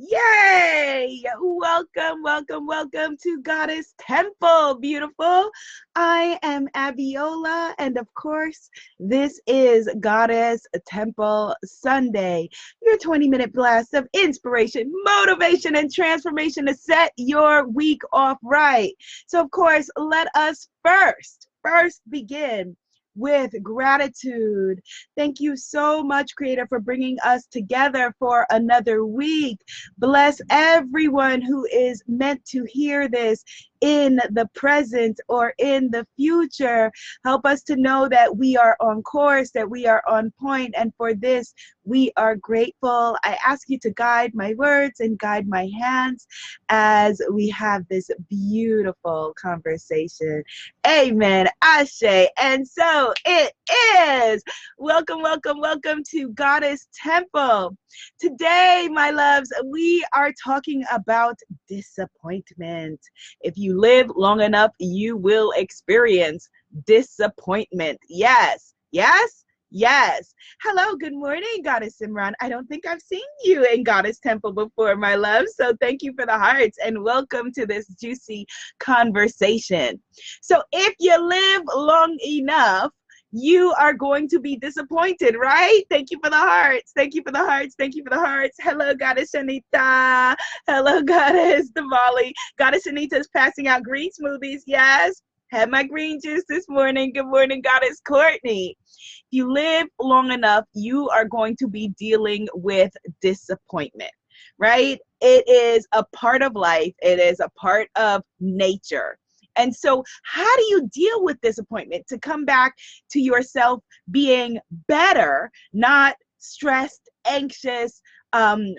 Yay! Welcome, welcome, welcome to Goddess Temple, beautiful. I am Abiola, and of course, this is Goddess Temple Sunday, your 20-minute blast of inspiration, motivation, and transformation to set your week off right. So, of course, let us first begin with gratitude. Thank you so much, Creator, for bringing us together for another week. Bless everyone who is meant to hear this in the present or in the future. Help us to know that we are on course, that we are on point, and for this, we are grateful. I ask you to guide my words and guide my hands as we have this beautiful conversation. Amen. Ashe. And so it is. Welcome, welcome, welcome to Goddess Temple. Today, my loves, we are talking about disappointment. If you live long enough, you will experience disappointment. Yes, yes, yes. Hello, good morning, Goddess Simran. I don't think I've seen you in Goddess Temple before, my love. So thank you for the hearts and welcome to this juicy conversation. So if you live long enough, you are going to be disappointed, right? Thank you for the hearts. Thank you for the hearts. Thank you for the hearts. Hello, Goddess Shanita. Hello, Goddess Damali. Goddess Shanita is passing out green smoothies. Yes. Had my green juice this morning. Good morning, Goddess Courtney. If you live long enough, you are going to be dealing with disappointment, right? It is a part of life. It is a part of nature. And so how do you deal with disappointment to come back to yourself being better, not stressed, anxious,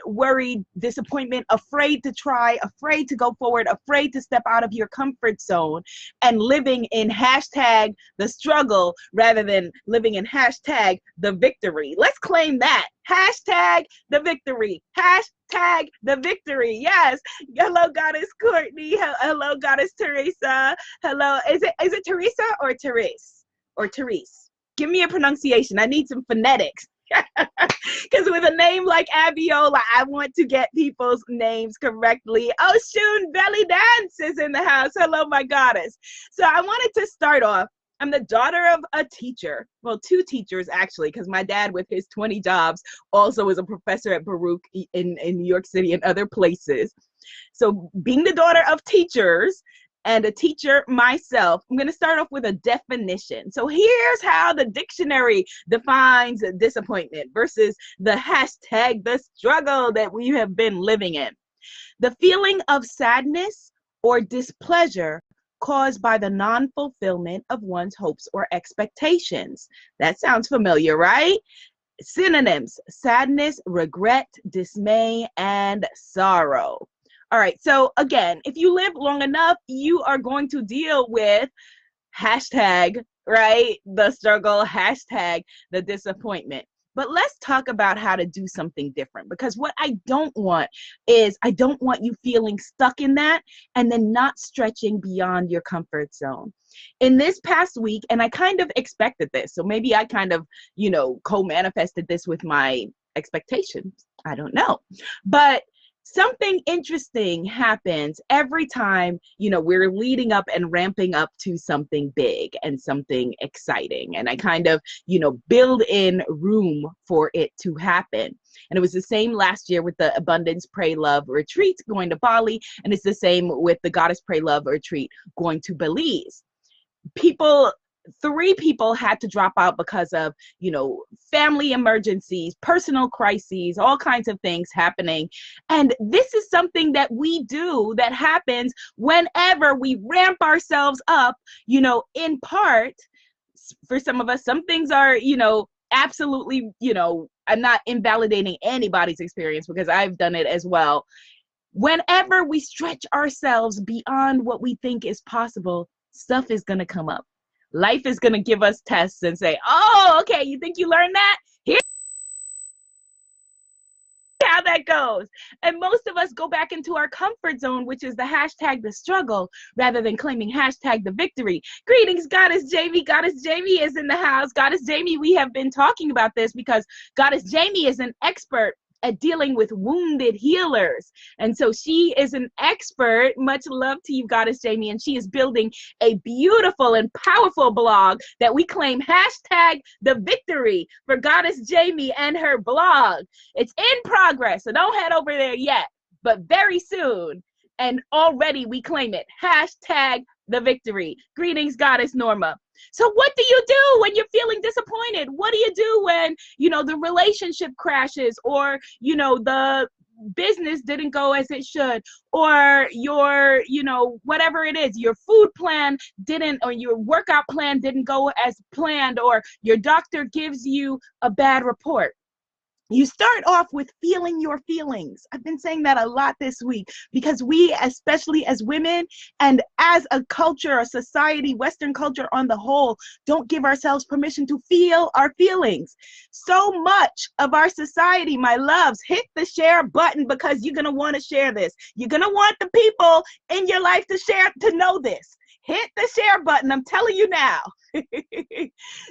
worried, disappointment, afraid to try, afraid to go forward, afraid to step out of your comfort zone and living in hashtag the struggle rather than living in hashtag the victory? Let's claim that. Hashtag the victory. Hashtag the victory. Yes. Hello, Goddess Courtney. Hello, Goddess Teresa. Hello. Is it Teresa or Therese? Or Therese? Give me a pronunciation. I need some phonetics. Because with a name like Abiola, I want to get people's names correctly. Oh, Shun Belly Dance is in the house. Hello, my goddess. So I wanted to start off. I'm the daughter of a teacher. Well, two teachers, actually, because my dad, with his 20 jobs, also is a professor at Baruch in New York City and other places. So being the daughter of teachers and a teacher myself, I'm going to start off with a definition. So here's how the dictionary defines disappointment versus the hashtag the struggle that we have been living in. The feeling of sadness or displeasure caused by the non-fulfillment of one's hopes or expectations. That sounds familiar, right? Synonyms: sadness, regret, dismay, and sorrow. All right, so again, if you live long enough, you are going to deal with hashtag, right, the struggle, hashtag the disappointment. But let's talk about how to do something different, because what I don't want is I don't want you feeling stuck in that and then not stretching beyond your comfort zone. In this past week, and I kind of expected this, so maybe I kind of, co-manifested this with my expectations. I don't know. But something interesting happens every time, we're leading up and ramping up to something big and something exciting. And I kind of, build in room for it to happen. And it was the same last year with the Abundance, Pray, Love retreat going to Bali. And it's the same with the Goddess, Pray, Love retreat going to Belize. Three people had to drop out because of, family emergencies, personal crises, all kinds of things happening. And this is something that we do that happens whenever we ramp ourselves up, in part. For some of us, some things are, absolutely, I'm not invalidating anybody's experience because I've done it as well. Whenever we stretch ourselves beyond what we think is possible, stuff is going to come up. Life is going to give us tests and say, oh, okay, you think you learned that? Here's how that goes. And most of us go back into our comfort zone, which is the hashtag the struggle, rather than claiming hashtag the victory. Greetings, Goddess Jamie. Goddess Jamie is in the house. Goddess Jamie, we have been talking about this because Goddess Jamie is an expert at dealing with wounded healers. And so she is an expert. Much love to you, Goddess Jamie. And she is building a beautiful and powerful blog that we claim #the victory for Goddess Jamie and her blog. It's in progress, so don't head over there yet, but very soon. And already we claim it. #the victory. Greetings, Goddess Norma. So what do you do when you're feeling disappointed? What do you do when, the relationship crashes, or, the business didn't go as it should, or your, whatever it is, your food plan didn't, or your workout plan didn't go as planned, or your doctor gives you a bad report? You start off with feeling your feelings. I've been saying that a lot this week because we, especially as women and as a culture, a society, Western culture on the whole, don't give ourselves permission to feel our feelings. So much of our society, my loves, hit the share button because you're going to want to share this. You're going to want the people in your life to know this. Hit the share button. I'm telling you now.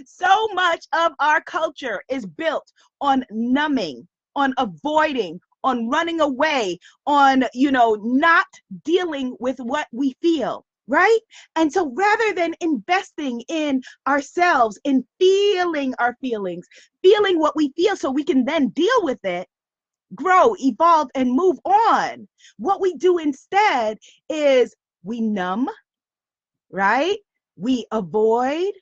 So much of our culture is built on numbing, on avoiding, on running away, on, not dealing with what we feel, right? And so rather than investing in ourselves, in feeling our feelings, feeling what we feel so we can then deal with it, grow, evolve, and move on, what we do instead is we numb, right? We avoid,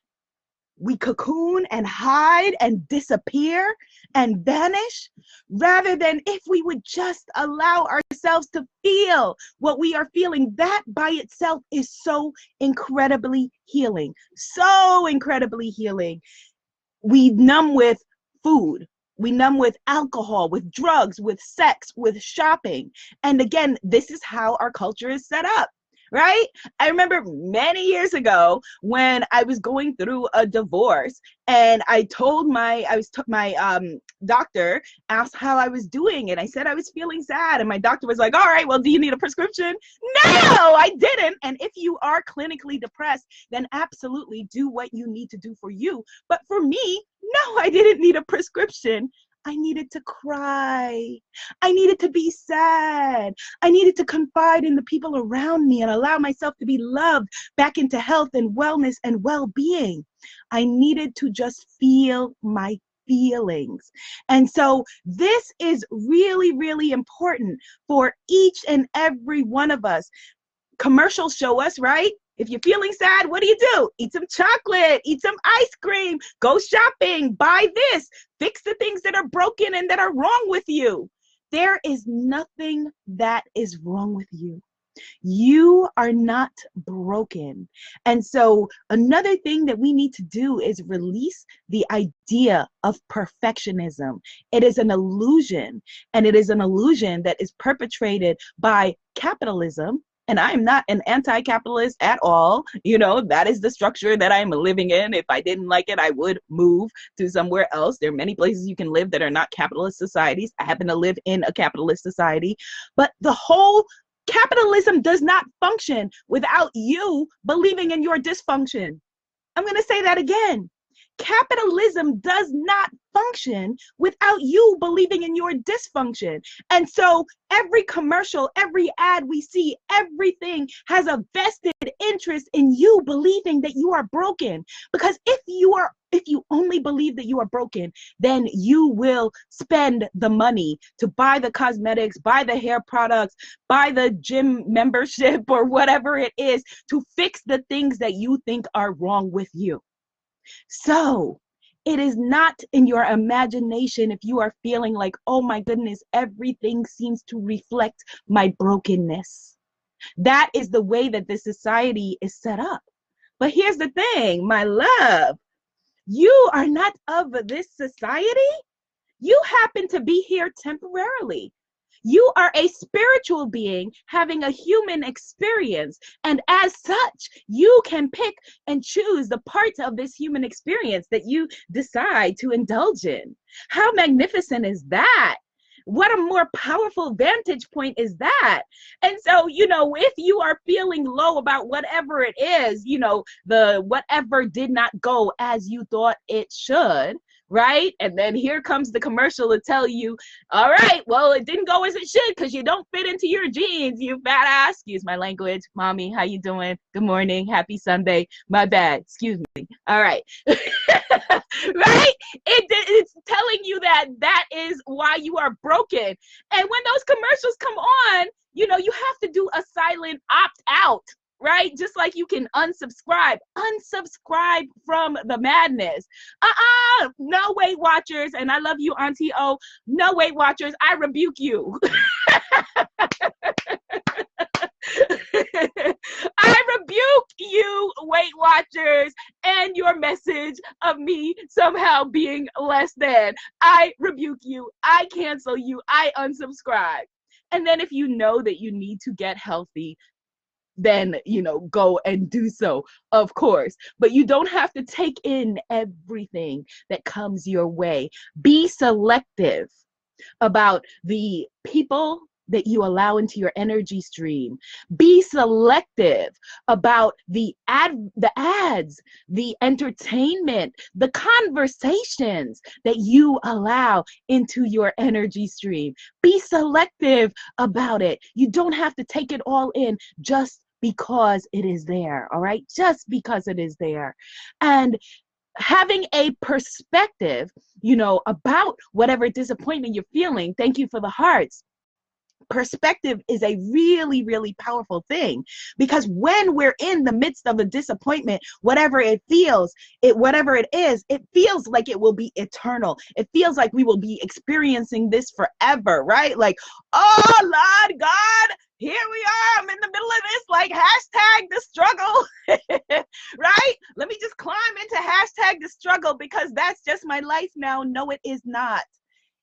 we cocoon and hide and disappear and vanish, rather than if we would just allow ourselves to feel what we are feeling. That by itself is so incredibly healing, so incredibly healing. We numb with food. We numb with alcohol, with drugs, with sex, with shopping. And again, this is how our culture is set up. Right? I remember many years ago when I was going through a divorce, and I told my doctor asked how I was doing, and I said I was feeling sad, and my doctor was like, all right, well, do you need a prescription? No, I didn't. And if you are clinically depressed, then absolutely do what you need to do for you. But for me, no, I didn't need a prescription. I needed to cry. I needed to be sad. I needed to confide in the people around me and allow myself to be loved back into health and wellness and well-being. I needed to just feel my feelings. And so this is really, really important for each and every one of us. Commercials show us, right? If you're feeling sad, what do? Eat some chocolate, eat some ice cream, go shopping, buy this, fix the things that are broken and that are wrong with you. There is nothing that is wrong with you. You are not broken. And so another thing that we need to do is release the idea of perfectionism. It is an illusion, and it is an illusion that is perpetrated by capitalism. And I am not an anti-capitalist at all. That is the structure that I'm living in. If I didn't like it, I would move to somewhere else. There are many places you can live that are not capitalist societies. I happen to live in a capitalist society. But the whole capitalism does not function without you believing in your dysfunction. I'm going to say that again. Capitalism does not function without you believing in your dysfunction. And so every commercial, every ad we see, everything has a vested interest in you believing that you are broken. Because if you only believe that you are broken, then you will spend the money to buy the cosmetics, buy the hair products, buy the gym membership, or whatever it is to fix the things that you think are wrong with you. So it is not in your imagination if you are feeling like, oh my goodness, everything seems to reflect my brokenness. That is the way that this society is set up. But here's the thing, my love, you are not of this society. You happen to be here temporarily. You are a spiritual being having a human experience. And as such, you can pick and choose the parts of this human experience that you decide to indulge in. How magnificent is that? What a more powerful vantage point is that? And so, if you are feeling low about whatever it is, the whatever did not go as you thought it should, right? And then here comes the commercial to tell you, all right, well, it didn't go as it should because you don't fit into your jeans, you fat ass. Excuse my language. Mommy, how you doing? Good morning. Happy Sunday. My bad. Excuse me. All right. Right? It's telling you that that is why you are broken. And when those commercials come on, you know, you have to do a silent opt out, right? Just like you can unsubscribe from the madness. No Weight Watchers, and I love you, Auntie O. No Weight Watchers, I rebuke you. I rebuke you, Weight Watchers, and your message of me somehow being less than. I rebuke you. I cancel you. I unsubscribe. And then if you know that you need to get healthy, then, you know, go and do so, of course. But you don't have to take in everything that comes your way. Be selective about the people that you allow into your energy stream. Be selective about the ads, the entertainment, the conversations that you allow into your energy stream. Be selective about it. You don't have to take it all in just because it is there, all right? Just because it is there. And having a perspective, you know, about whatever disappointment you're feeling. Thank you for the hearts. Perspective is a really, really powerful thing, because when we're in the midst of a disappointment, whatever it feels, whatever it is, it feels like it will be eternal. It feels like we will be experiencing this forever, right? Like, oh, Lord God, here we are. I'm in the middle of this, like, hashtag the struggle, right? Let me just climb into hashtag the struggle because that's just my life now. No, it is not.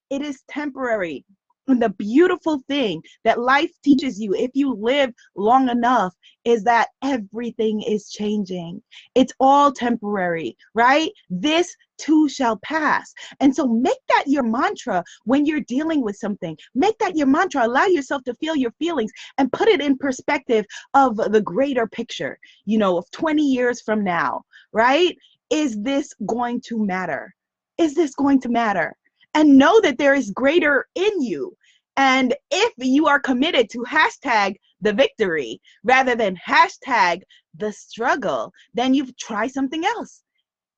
It is temporary. And the beautiful thing that life teaches you, if you live long enough, is that everything is changing. It's all temporary, right? This too shall pass. And so make that your mantra when you're dealing with something. Make that your mantra. Allow yourself to feel your feelings and put it in perspective of the greater picture, you know, of 20 years from now, right? Is this going to matter? Is this going to matter? And know that there is greater in you. And if you are committed to hashtag the victory rather than hashtag the struggle, then you've tried something else.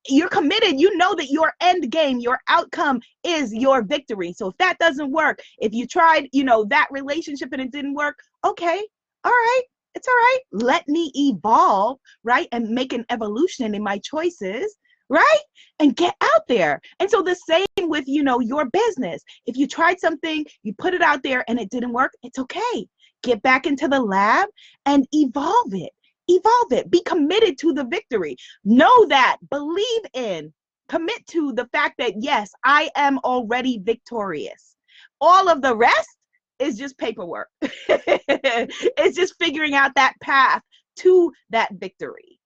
You're committed. You know that your end game, your outcome is your victory. So if that doesn't work, if you tried, you know, that relationship and it didn't work, okay, all right. It's all right. Let me evolve, right? And make an evolution in my choices, right? And get out there. And so the same with, you know, your business. If you tried something, you put it out there and it didn't work, it's okay. Get back into the lab and evolve it. Evolve it. Be committed to the victory. Know that. Believe in. Commit to the fact that, yes, I am already victorious. All of the rest is just paperwork. It's just figuring out that path to that victory.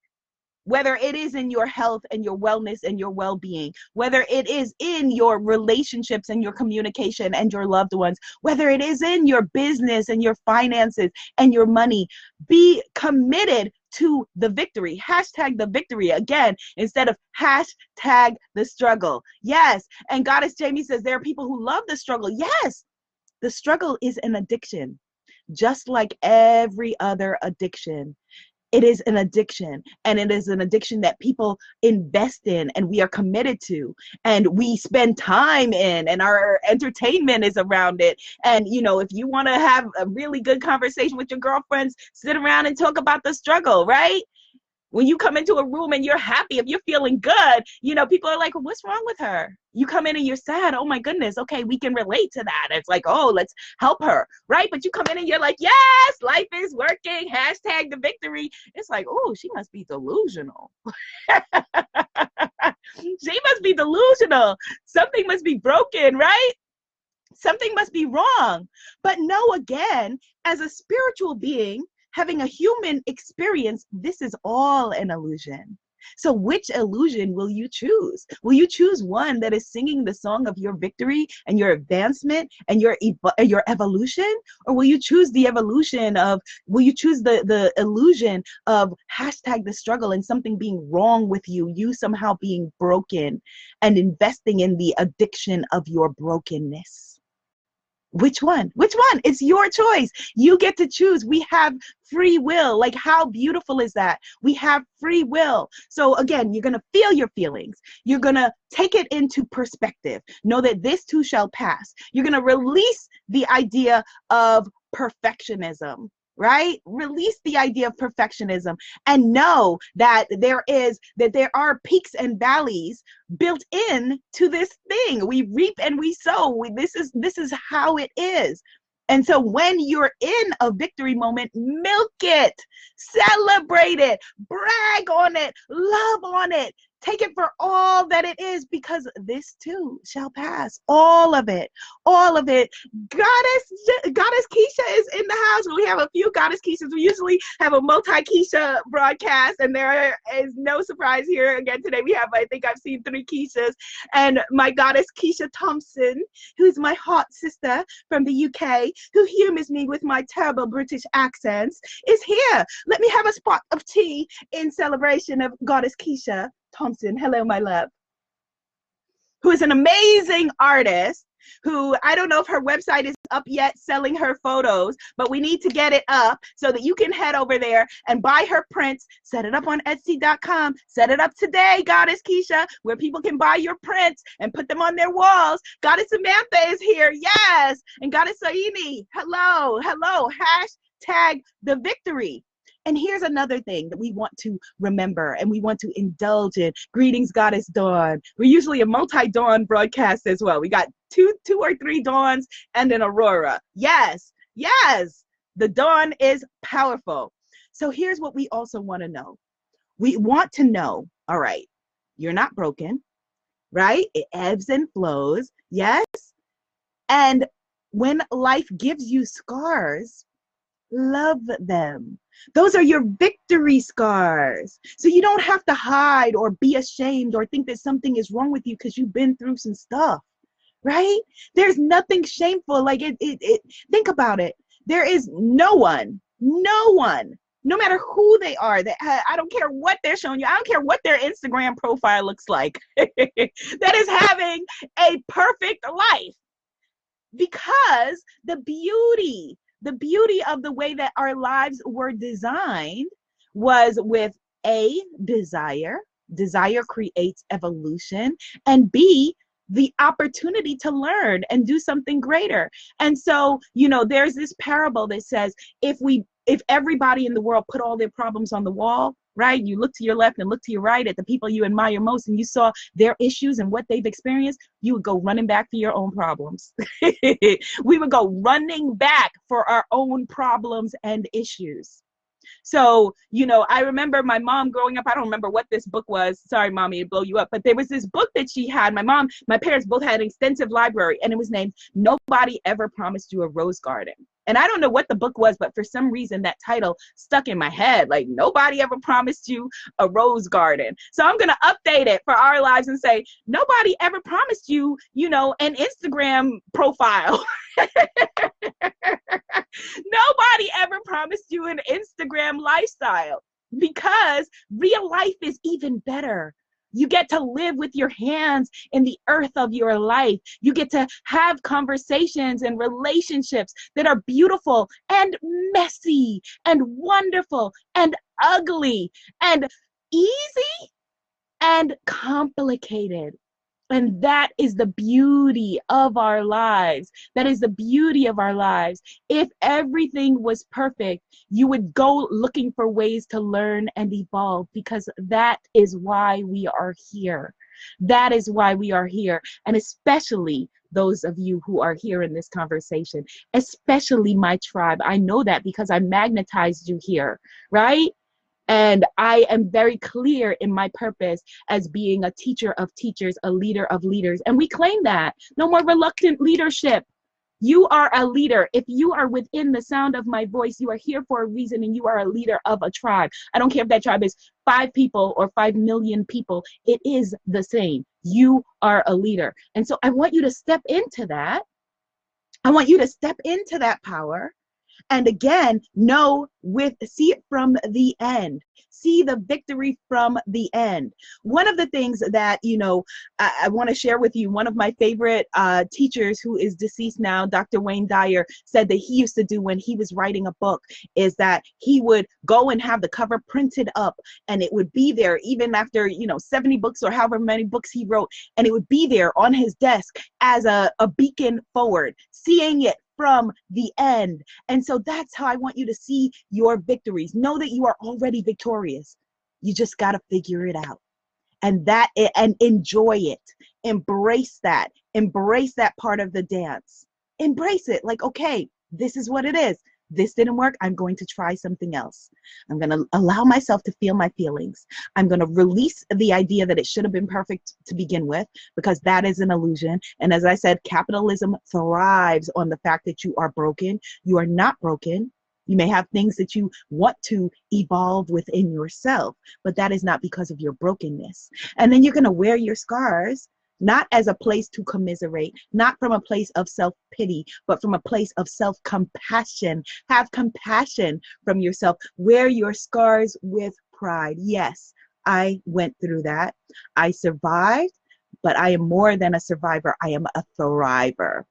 Whether it is in your health and your wellness and your well-being, whether it is in your relationships and your communication and your loved ones, whether it is in your business and your finances and your money, be committed to the victory. Hashtag the victory again, instead of hashtag the struggle. Yes. And Goddess Jamie says there are people who love the struggle. Yes. The struggle is an addiction, just like every other addiction. It is an addiction, and it is an addiction that people invest in and we are committed to and we spend time in, and our entertainment is around it. And, you know, if you want to have a really good conversation with your girlfriends, sit around and talk about the struggle, right? When you come into a room and you're happy, if you're feeling good, you know, people are like, what's wrong with her? You come in and you're sad. Oh my goodness. Okay, we can relate to that. It's like, oh, let's help her, right? But you come in and you're like, yes, life is working. Hashtag the victory. It's like, oh, she must be delusional. She must be delusional. Something must be broken, right? Something must be wrong. But no, again, as a spiritual being, having a human experience, this is all an illusion. So which illusion will you choose? Will you choose one that is singing the song of your victory and your advancement and your evolution? Or will you choose the will you choose the illusion of hashtag the struggle and something being wrong with you, you somehow being broken and investing in the addiction of your brokenness? Which one? Which one? It's your choice. You get to choose. We have free will. Like, how beautiful is that? We have free will. So again, you're going to feel your feelings. You're going to take it into perspective. Know that this too shall pass. You're going to release the idea of perfectionism, right? Release the idea of perfectionism and know that there are peaks and valleys built in to this thing. We reap and we sow. This is how it is. And so when you're in a victory moment, milk it, celebrate it, brag on it, love on it. Take it for all that it is, because this too shall pass. All of it, all of it. Goddess Keisha is in the house. We have a few Goddess Keishas. We usually have a multi-Keisha broadcast, and there is no surprise here. Again, today we have, I think I've seen 3 Keishas, and my Goddess Keisha Thompson, who's my hot sister from the UK, who humors me with my terrible British accents, is here. Let me have a spot of tea in celebration of Goddess Keisha Thompson. Hello, my love. Who is an amazing artist, who, I don't know if her website is up yet selling her photos, but we need to get it up so that you can head over there and buy her prints. Set it up on Etsy.com. Set it up today, Goddess Keisha, where people can buy your prints and put them on their walls. Goddess Samantha is here. Yes. And Goddess Saini. Hello. Hello. Hashtag the victory. And here's another thing that we want to remember and we want to indulge in. Greetings, Goddess Dawn. We're usually a multi-dawn broadcast as well. We got two or three dawns and an aurora. Yes, yes, the dawn is powerful. So here's what we also want to know. We want to know, all right, you're not broken, right? It ebbs and flows, yes? And when life gives you scars, love them. Those are your victory scars. So you don't have to hide or be ashamed or think that something is wrong with you because you've been through some stuff, right? There's nothing shameful. Like think about it. There is no one, no matter who they are, I don't care what they're showing you. I don't care what their Instagram profile looks like, that is having a perfect life, because the beauty of the way that our lives were designed was with A, desire. Desire creates evolution, and B, the opportunity to learn and do something greater. And so, there's this parable that says, if everybody in the world put all their problems on the wall, right? You look to your left and look to your right at the people you admire most, and you saw their issues and what they've experienced, you would go running back for your own problems. We would go running back for our own problems and issues. So, I remember my mom growing up, I don't remember what this book was. Sorry, mommy, it'd blow you up. But there was this book that she had. My parents both had an extensive library, and it was named Nobody Ever Promised You a Rose Garden. And I don't know what the book was, but for some reason that title stuck in my head, like nobody ever promised you a rose garden. So I'm going to update it for our lives and say, nobody ever promised you, an Instagram profile. Nobody ever promised you an Instagram lifestyle, because real life is even better. You get to live with your hands in the earth of your life. You get to have conversations and relationships that are beautiful and messy and wonderful and ugly and easy and complicated. And that is the beauty of our lives. That is the beauty of our lives. If everything was perfect, you would go looking for ways to learn and evolve, because that is why we are here. That is why we are here. And especially those of you who are here in this conversation, especially my tribe. I know that because I magnetized you here, right? And I am very clear in my purpose as being a teacher of teachers, a leader of leaders. And we claim that. No more reluctant leadership. You are a leader. If you are within the sound of my voice, you are here for a reason, and you are a leader of a tribe. I don't care if that tribe is 5 people or 5 million people. It is the same. You are a leader. And so I want you to step into that. I want you to step into that power. And again, see it from the end. See the victory from the end. One of the things that, I want to share with you, one of my favorite teachers who is deceased now, Dr. Wayne Dyer, said that he used to do when he was writing a book is that he would go and have the cover printed up, and it would be there even after, 70 books or however many books he wrote, and it would be there on his desk as a beacon forward, seeing it from the end. And so that's how I want you to see your victories. Know that you are already victorious. You just got to figure it out. And enjoy it. Embrace that. Embrace that part of the dance. Embrace it. Like, okay, this is what it is. This didn't work. I'm going to try something else. I'm going to allow myself to feel my feelings. I'm going to release the idea that it should have been perfect to begin with, because that is an illusion. And as I said, capitalism thrives on the fact that you are broken. You are not broken. You may have things that you want to evolve within yourself, but that is not because of your brokenness. And then you're going to wear your scars, not as a place to commiserate, not from a place of self-pity, but from a place of self-compassion. Have compassion from yourself. Wear your scars with pride. Yes, I went through that. I survived, but I am more than a survivor. I am a thriver.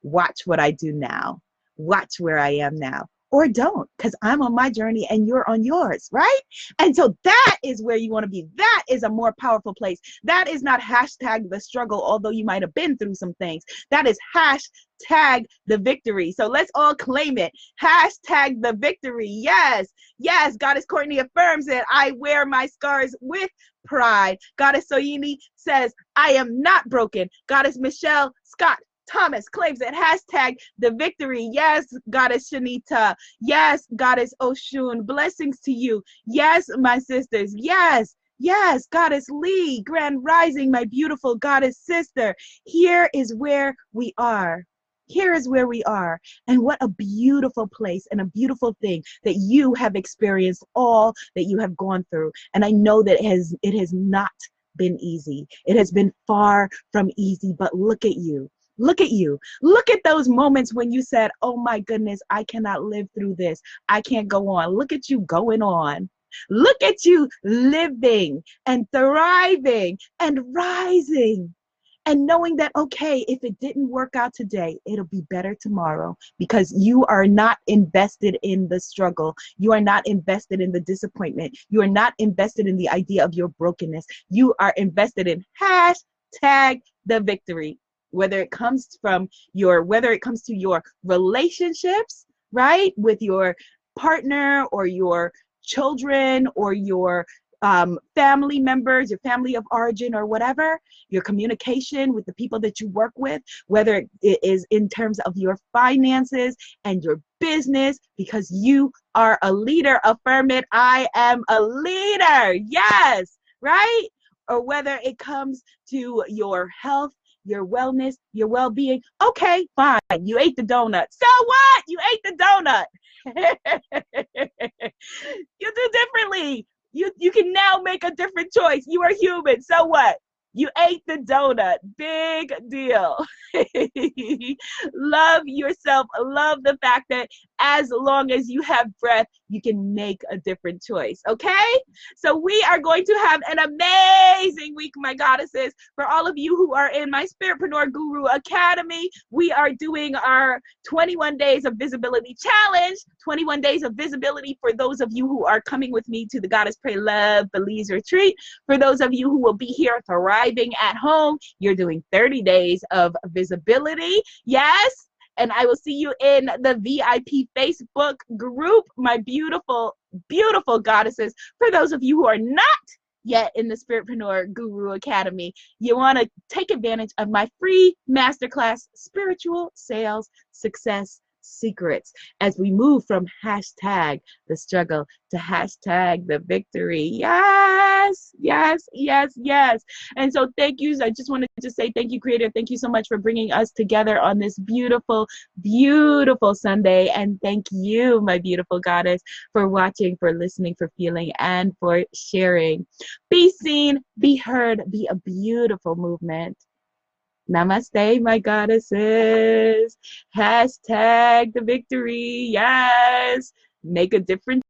Watch what I do now. Watch where I am now. Or don't, because I'm on my journey and you're on yours, right? And so that is where you want to be. That is a more powerful place. That is not hashtag the struggle, although you might have been through some things. That is hashtag the victory. So let's all claim it. Hashtag the victory. Yes, yes. Goddess Courtney affirms it. I wear my scars with pride. Goddess Soyini says, I am not broken. Goddess Michelle Scott Thomas claims it. Hashtag the victory. Yes, Goddess Shanita. Yes, Goddess Oshun. Blessings to you. Yes, my sisters. Yes, yes, Goddess Lee. Grand Rising, my beautiful Goddess sister. Here is where we are. Here is where we are. And what a beautiful place and a beautiful thing that you have experienced all that you have gone through. And I know that it has not been easy. It has been far from easy, but look at you. Look at you. Look at those moments when you said, oh my goodness, I cannot live through this. I can't go on. Look at you going on. Look at you living and thriving and rising and knowing that, okay, if it didn't work out today, it'll be better tomorrow, because you are not invested in the struggle. You are not invested in the disappointment. You are not invested in the idea of your brokenness. You are invested in hashtag the victory. Whether it comes to your relationships, right, with your partner or your children or your family members, your family of origin or whatever, your communication with the people that you work with, whether it is in terms of your finances and your business, because you are a leader. Affirm it. I am a leader. Yes, right? Or whether it comes to your health, your wellness, your well-being. Okay, fine. You ate the donut. So what? You ate the donut. You do differently. You can now make a different choice. You are human. So what? You ate the donut. Big deal. Love yourself. Love the fact that as long as you have breath, you can make a different choice. Okay? So we are going to have an amazing week, my goddesses. For all of you who are in my Spiritpreneur Guru Academy, we are doing our 21 Days of Visibility Challenge. 21 Days of Visibility for those of you who are coming with me to the Goddess Pray Love Belize Retreat. For those of you who will be here thriving at home, you're doing 30 days of visibility. Yes. And I will see you in the VIP Facebook group, my beautiful, beautiful goddesses. For those of you who are not yet in the Spiritpreneur Guru Academy, you want to take advantage of my free masterclass, Spiritual Sales Success secrets as we move from hashtag the struggle to hashtag the victory. Yes, yes, yes, yes. And so thank you. I just wanted to say thank you, Creator. Thank you so much for bringing us together on this beautiful, beautiful Sunday. And thank you, my beautiful goddess, for watching, for listening, for feeling, and for sharing. Be seen, be heard, be a beautiful movement. Namaste, my goddesses. Hashtag the victory. Yes. Make a difference.